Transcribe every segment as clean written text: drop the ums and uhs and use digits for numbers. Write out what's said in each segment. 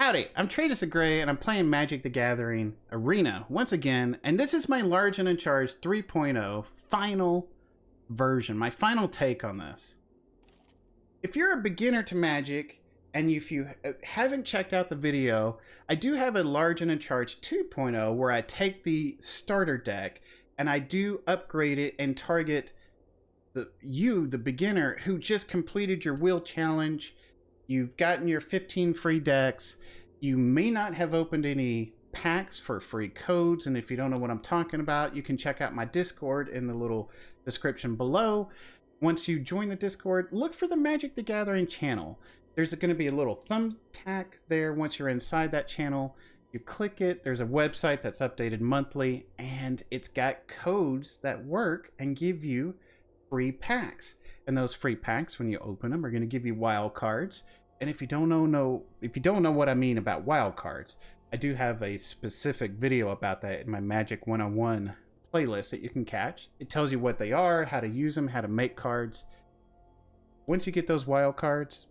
Howdy, I'm Tratus Gray and I'm playing Magic the Gathering Arena once again, and this is my Large and in Charge 3.0 final version, my final take on this. If you're a beginner to Magic, and if you haven't checked out the video, I do have a Large and in Charge 2.0 where I take the starter deck and I do upgrade it and target the beginner who just completed your wheel challenge. You've gotten your 15 free decks. You may not have opened any packs for free codes, and if you don't know what I'm talking about, you can check out my Discord in the little description below. Once you join the Discord, look for the Magic the Gathering channel. There's going to be a little thumbtack there once you're inside that channel. You click it, there's a website that's updated monthly, and it's got codes that work and give you free packs. And those free packs, when you open them, are going to give you wild cards. And if you don't know what I mean about wild cards, I do have a specific video about that in my Magic 101 playlist that you can catch. It tells you what they are, how to use them, how to make cards. Once you get those wild cards,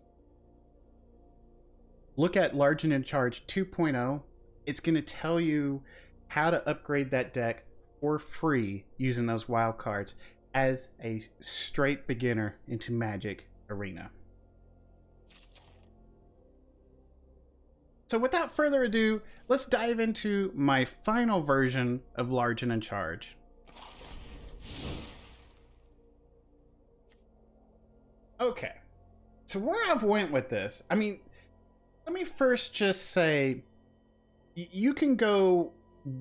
look at Large and in Charge 2.0. It's going to tell you how to upgrade that deck for free using those wild cards as a straight beginner into Magic Arena. So without further ado, let's dive into my final version of Large and in Charge. Okay, so where I've went with this, I mean, let me first just say, you can go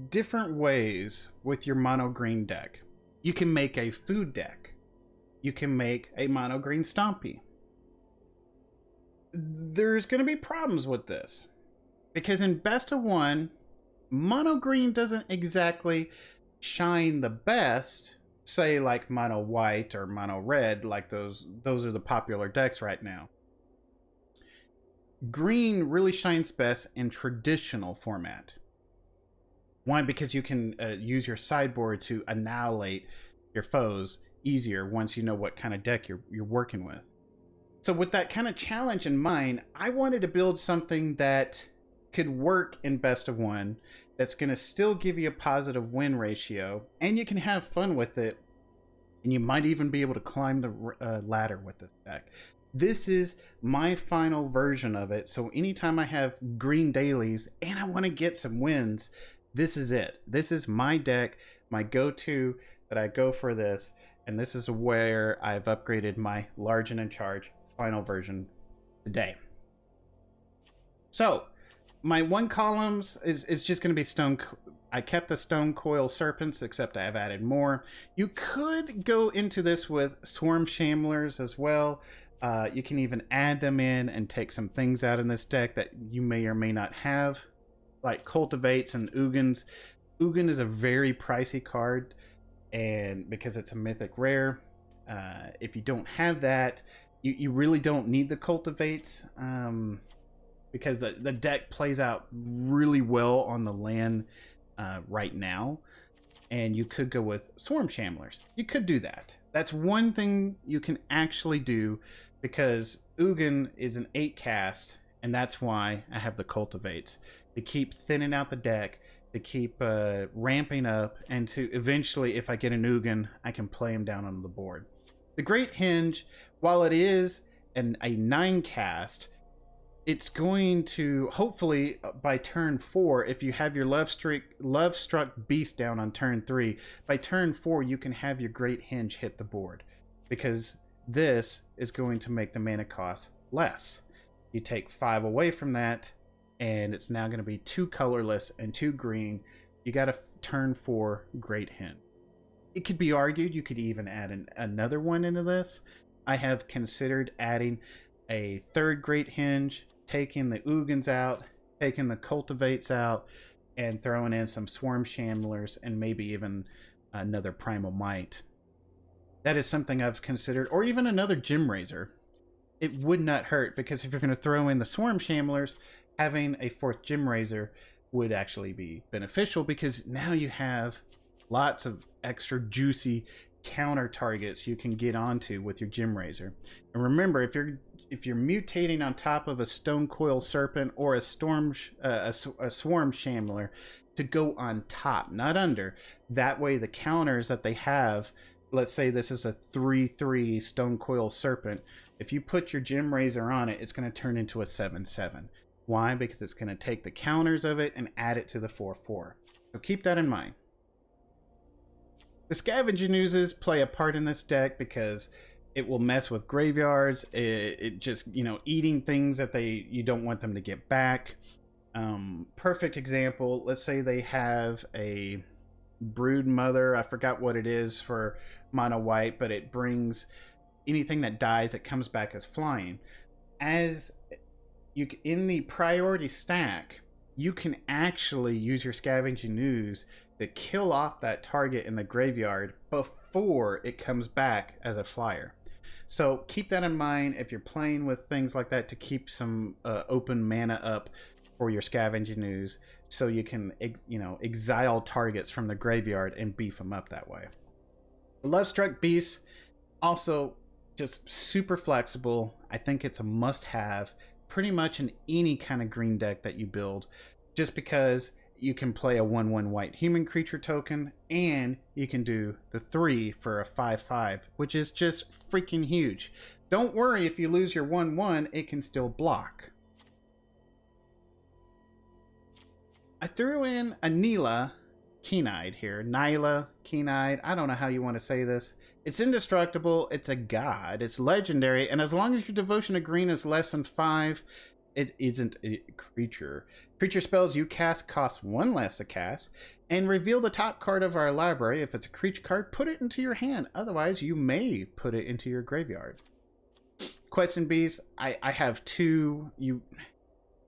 different ways with your mono green deck. You can make a food deck. You can make a mono green Stompy. There's going to be problems with this, because in best of one, mono green doesn't exactly shine the best, say like mono white or mono red, like those are the popular decks right now. Green really shines best in traditional format. One, because you can use your sideboard to annihilate your foes easier once you know what kind of deck you're working with. So with that kind of challenge in mind, I wanted to build something that could work in best of one, that's going to still give you a positive win ratio, and you can have fun with it, and you might even be able to climb the ladder with this deck. This is my final version of it, so anytime I have green dailies and I want to get some wins, this is it. This is my deck, my go-to that I go for this, and this is where I've upgraded my Large and in Charge final version today. So my one columns is just going to be stone. I kept the stone coil serpents, except I have added more. You could go into this with swarm shamblers as well. You can even add them in and take some things out in this deck that you may or may not have, like cultivates and Ugins. Ugin is a very pricey card, and because it's a mythic rare, if you don't have that, you really don't need the cultivates, because the deck plays out really well on the land right now. And you could go with swarm shamblers. You could do that. That's one thing you can actually do, because Ugin is an 8 cast, and that's why I have the cultivates, to keep thinning out the deck, to keep ramping up, and to eventually, if I get an Ugin, I can play him down on the board. The Great Hinge, while it is a 9 cast, it's going to, hopefully by turn 4, if you have your love struck beast down on turn 3, by turn 4 you can have your Great Hinge hit the board, because this is going to make the mana cost less. You take 5 away from that, and it's now going to be 2 colorless and 2 green. You got a turn 4 Great Hinge. It could be argued you could even add another one into this. I have considered adding a 3rd Great Hinge, taking the Ugins out, taking the cultivates out, and throwing in some swarm shamblers and maybe even another primal might. That is something I've considered, or even another gem raiser. It would not hurt, because if you're going to throw in the swarm shamblers, having a 4th gem raiser would actually be beneficial, because now you have lots of extra juicy counter targets you can get onto with your gem raiser. And remember, if you're if you're mutating on top of a stone coil serpent or a swarm shambler, to go on top, not under. That way the counters that they have, let's say this is a 3/3 stone coil serpent, if you put your gem razor on it, it's going to turn into a 7/7. Why? Because it's going to take the counters of it and add it to the 4/4. So keep that in mind. The scavenging oozes play a part in this deck because it will mess with graveyards. It just, you know, eating things that you don't want them to get back. Perfect example, let's say they have a brood mother, I forgot what it is for mono white, but it brings anything that dies, it comes back as flying. As you in the priority stack, you can actually use your scavenging ooze to kill off that target in the graveyard before it comes back as a flyer. So keep that in mind if you're playing with things like that, to keep some open mana up for your scavenging ooze, so you can exile targets from the graveyard and beef them up that way. Lovestruck Beast, also just super flexible. I think it's a must-have pretty much in any kind of green deck that you build, just because you can play a 1/1 white human creature token, and you can do the 3 for a 5/5, which is just freaking huge. Don't worry, if you lose your 1/1, it can still block. I threw in a Nyla Keen-Eyed here. Nyla Keen-Eyed. I don't know how you want to say this. It's indestructible. It's a god. It's legendary. And as long as your devotion to green is less than 5, it isn't a creature. Creature spells you cast cost 1 less to cast. And reveal the top card of our library. If it's a creature card, put it into your hand. Otherwise, you may put it into your graveyard. Question Beast. I have 2.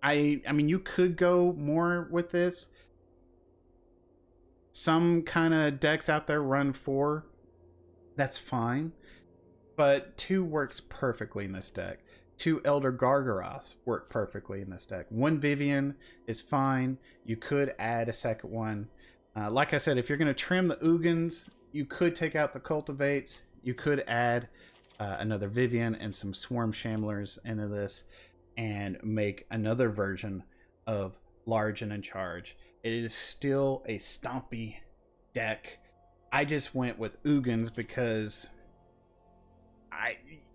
I mean, you could go more with this. Some kind of decks out there run 4. That's fine. But 2 works perfectly in this deck. 2 Elder Gargaroths work perfectly in this deck. 1 Vivian is fine. You could add a second one. Like I said, if you're going to trim the Ugins, you could take out the Cultivates. You could add another Vivian and some Swarm Shamblers into this, and make another version of Large and in Charge. It is still a Stompy deck. I just went with Ugins because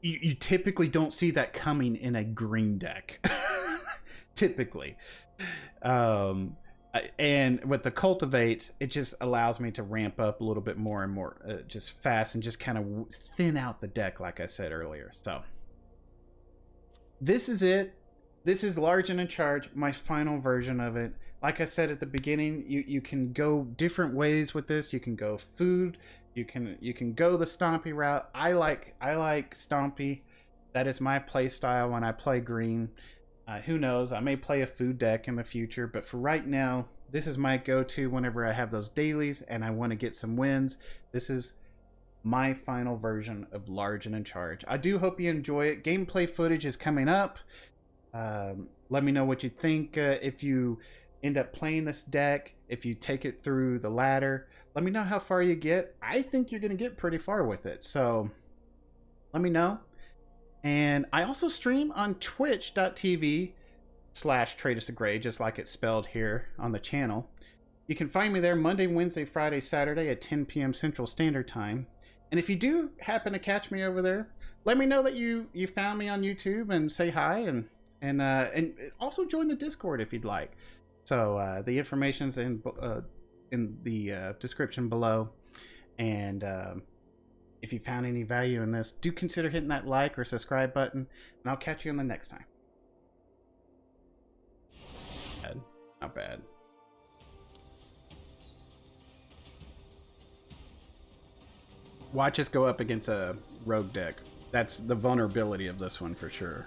you typically don't see that coming in a green deck. Typically. And with the Cultivates, it just allows me to ramp up a little bit more and more just fast, and just kind of thin out the deck, like I said earlier. So this is it. This is Large and in Charge, my final version of it. Like I said at the beginning, you can go different ways with this. You can go food. You can go the Stompy route. I like Stompy. That is my play style when I play green. Who knows? I may play a food deck in the future, but for right now, this is my go-to whenever I have those dailies and I want to get some wins. This is my final version of Large and in Charge. I do hope you enjoy it. Gameplay footage is coming up. Let me know what you think. If you end up playing this deck, if you take it through the ladder, let me know how far you get. I think you're going to get pretty far with it, so let me know. And I also stream on twitch.tv/TradusOfGray, just like it's spelled here on the channel. You can find me there Monday, Wednesday, Friday, Saturday at 10 p.m. Central Standard Time. And if you do happen to catch me over there, let me know that you found me on YouTube, and say hi, and also join the Discord if you'd like. So the information's in the description below. And if you found any value in this, do consider hitting that like or subscribe button, and I'll catch you on the next time. Not bad. Watch us go up against a rogue deck. That's the vulnerability of this one for sure.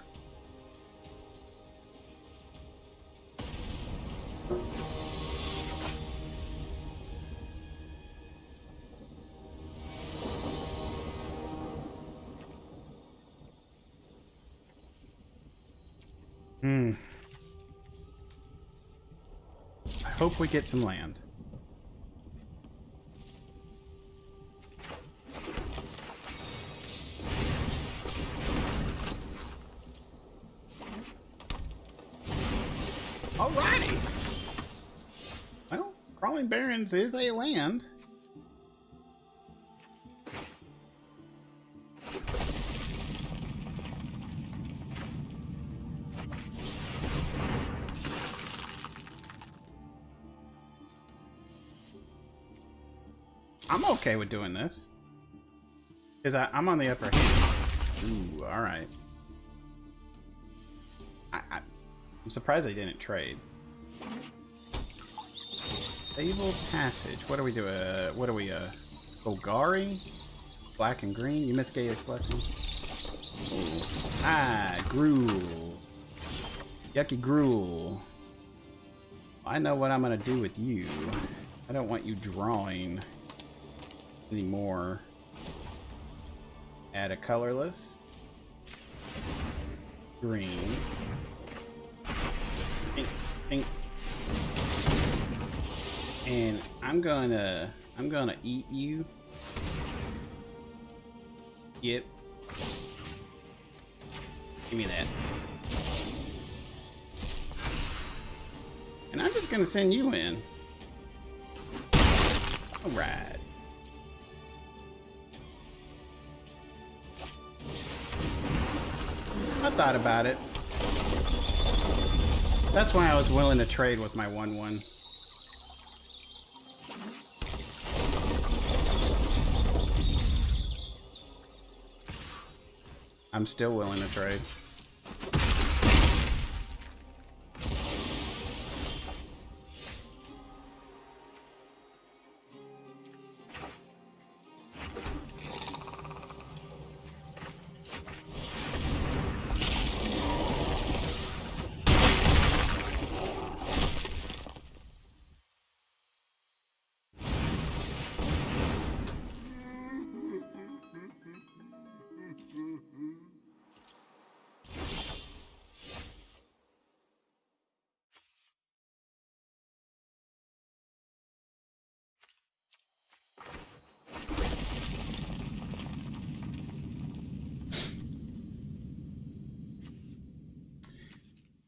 I hope we get some land. Alrighty. Well, Crawling Barrens is a land. I'm okay with doing this. Because I'm on the upper hand. Ooh, alright. I'm surprised they didn't trade. Stable Passage. What do we do? What are we? Golgari? Black and green? You missed Gaia's Blessing. Ooh. Ah, gruel. Yucky gruel. I know what I'm gonna do with you. I don't want you drawing anymore. Add a colorless. Green. Pink, pink. And I'm gonna eat you. Yep. Give me that. And I'm just gonna send you in. Alright. I thought about it. That's why I was willing to trade with my 1/1. I'm still willing to trade.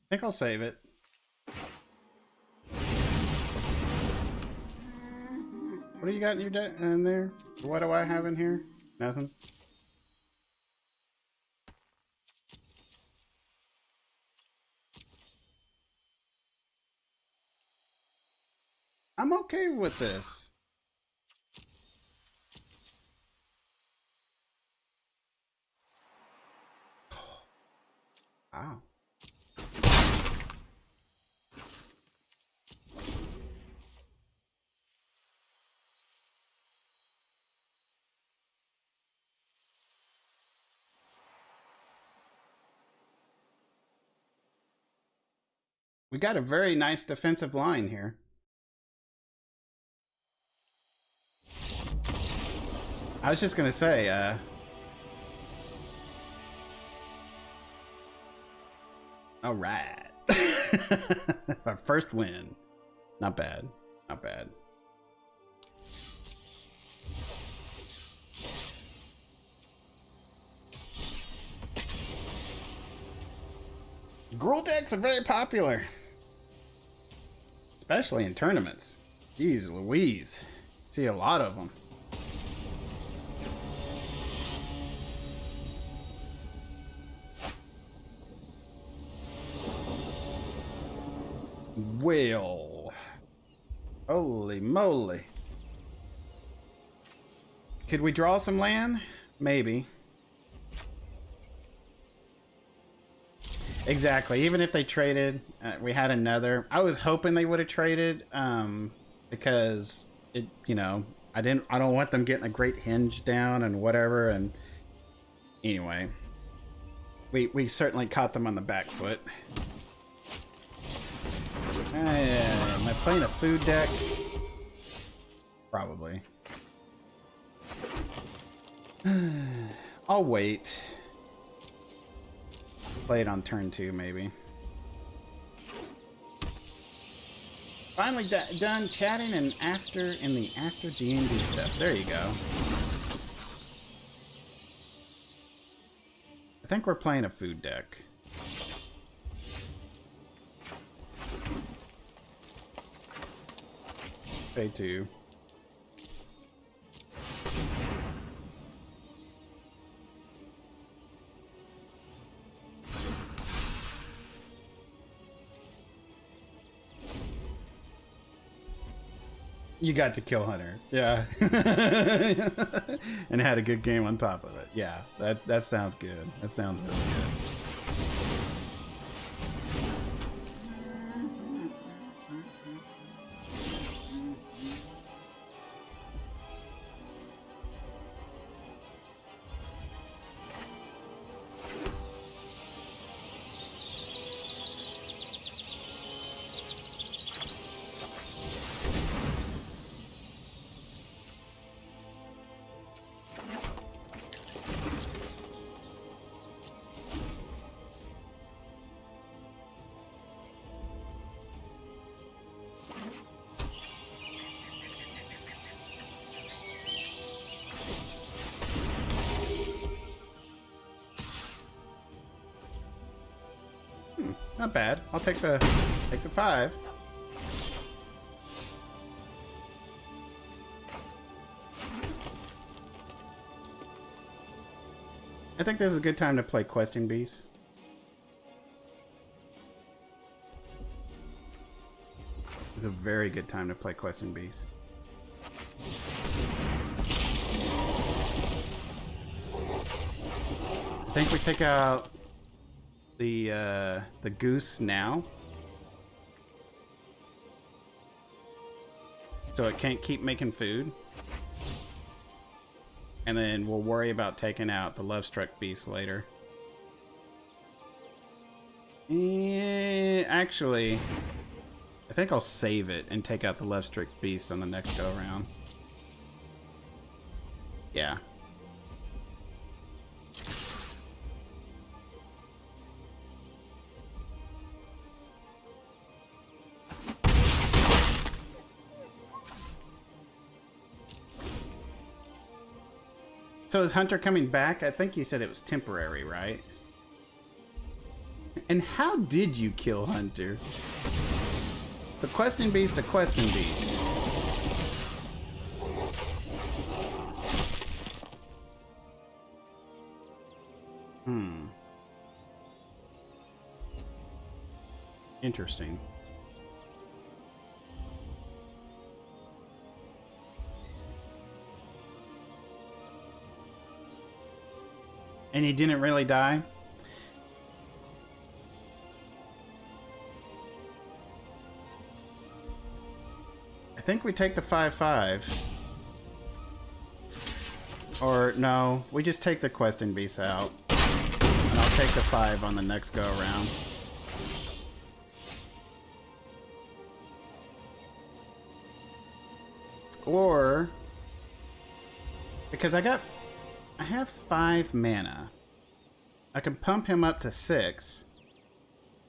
I think I'll save it. What do you got in your deck in there? What do I have in here? Nothing. I'm okay with this. Wow. We got a very nice defensive line here. I was just gonna say, all right. Our first win. Not bad. Not bad. Gruul decks are very popular. Especially in tournaments. Jeez Louise. See a lot of them. Well, holy moly. Could we draw some land? Maybe. Exactly. Even if they traded, we had another. I was hoping they would have traded, because it, you know, I don't want them getting a great hinge down and whatever. And anyway, we certainly caught them on the back foot. Am I playing a food deck? Probably. I'll wait. Play it on turn 2, maybe. Finally done chatting and in the after D&D stuff. There you go. I think we're playing a food deck. pay 2. You got to kill Hunter. Yeah. And had a good game on top of it. Yeah, that sounds good. That sounds really good. Not bad. I'll take the 5. I think this is a good time to play Questing Beast. It's a very good time to play Questing Beast. I think we take out the goose now, so it can't keep making food, and then we'll worry about taking out the love-struck beast later. Actually, I think I'll save it and take out the love-struck beast on the next go around. Yeah. So is Hunter coming back? I think you said it was temporary, right? And how did you kill Hunter? The Questing Beast, a Questing Beast. Interesting. And he didn't really die? I think we take the 5/5. Or no, we just take the Questing Beast out. And I'll take the 5 on the next go around. Or because I have 5 mana. I can pump him up to 6.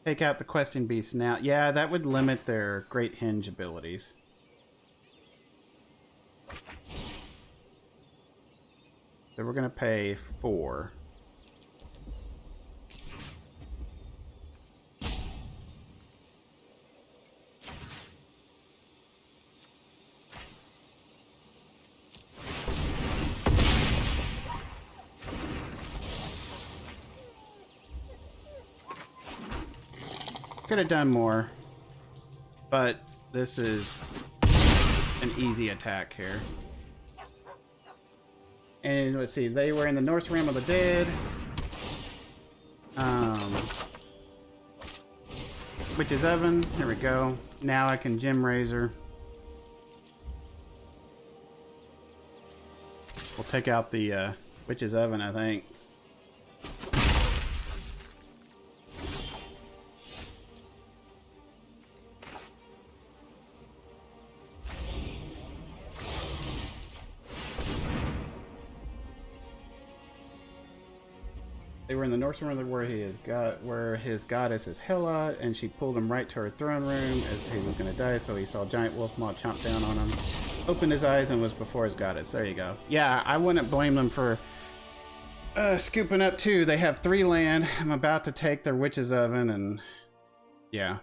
Take out the Questing Beast now. Yeah, that would limit their Great Hinge abilities. So we're going to pay 4. Could have done more, but this is an easy attack here. And let's see, they were in the North Realm of the Dead. Witch's Oven, there we go. Now I can Gem Razor. We'll take out the Witch's Oven, I think. They were in the North Realm where his goddess is Hela, and she pulled him right to her throne room as he was going to die, so he saw Giant Wolf Maw chomp down on him, opened his eyes, and was before his goddess. There you go. Yeah, I wouldn't blame them for scooping up 2. They have 3 land. I'm about to take their Witch's Oven, and yeah.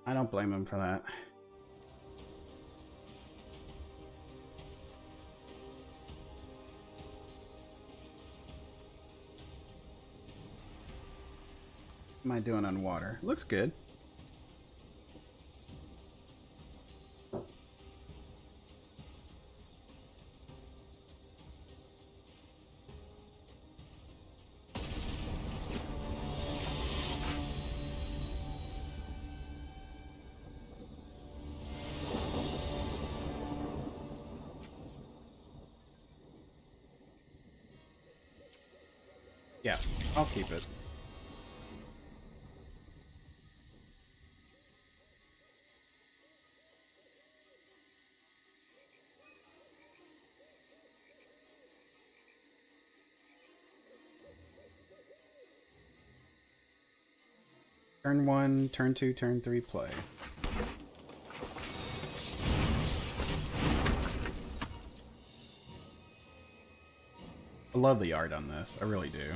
I don't blame him for that. What am I doing on water? Looks good. Yeah, I'll keep it. Turn 1, turn 2, turn 3, play. I love the art on this. I really do.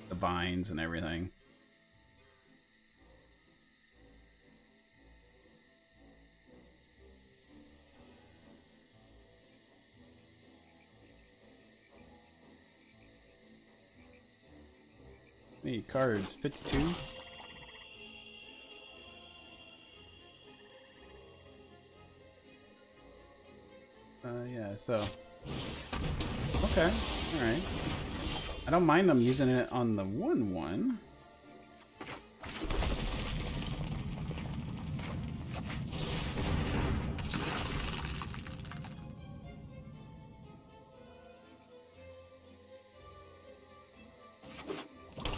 The vines and everything. Any cards? 52? Yeah, so... Okay, alright. I don't mind them using it on the 1/1.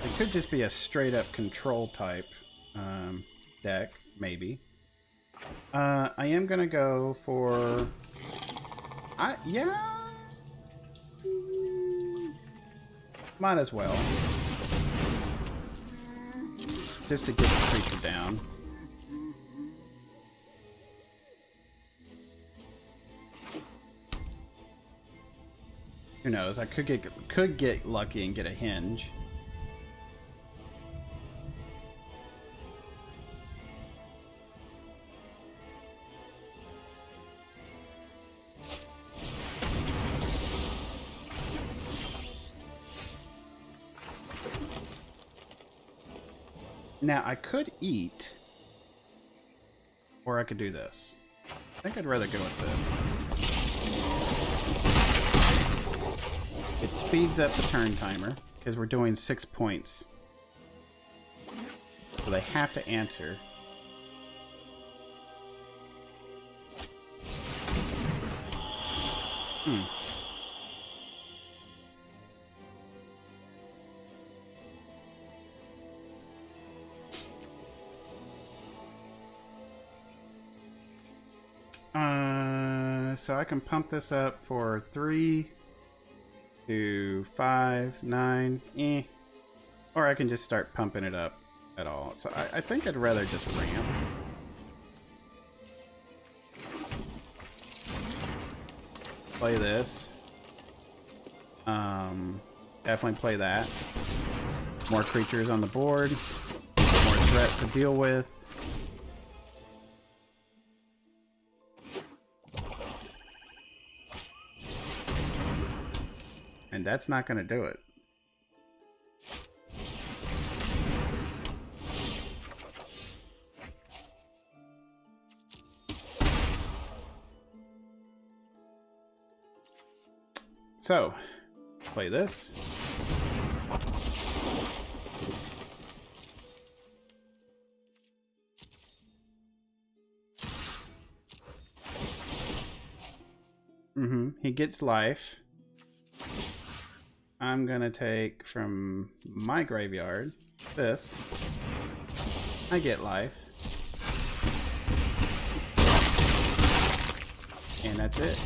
It could just be a straight up control type deck, maybe. I am gonna go for... yeah? Might as well. Just to get the creature down. Who knows? I could get lucky and get a hinge. Now, I could eat, or I could do this. I think I'd rather go with this. It speeds up the turn timer, because we're doing 6 points. So they have to answer. So I can pump this up for 3 to 5, 9, or I can just start pumping it up at all. So I think I'd rather just ramp. Play this. Definitely play that. More creatures on the board. More threats to deal with. And that's not going to do it. So, play this. He gets life. I'm gonna take from my graveyard this. I get life. And that's it.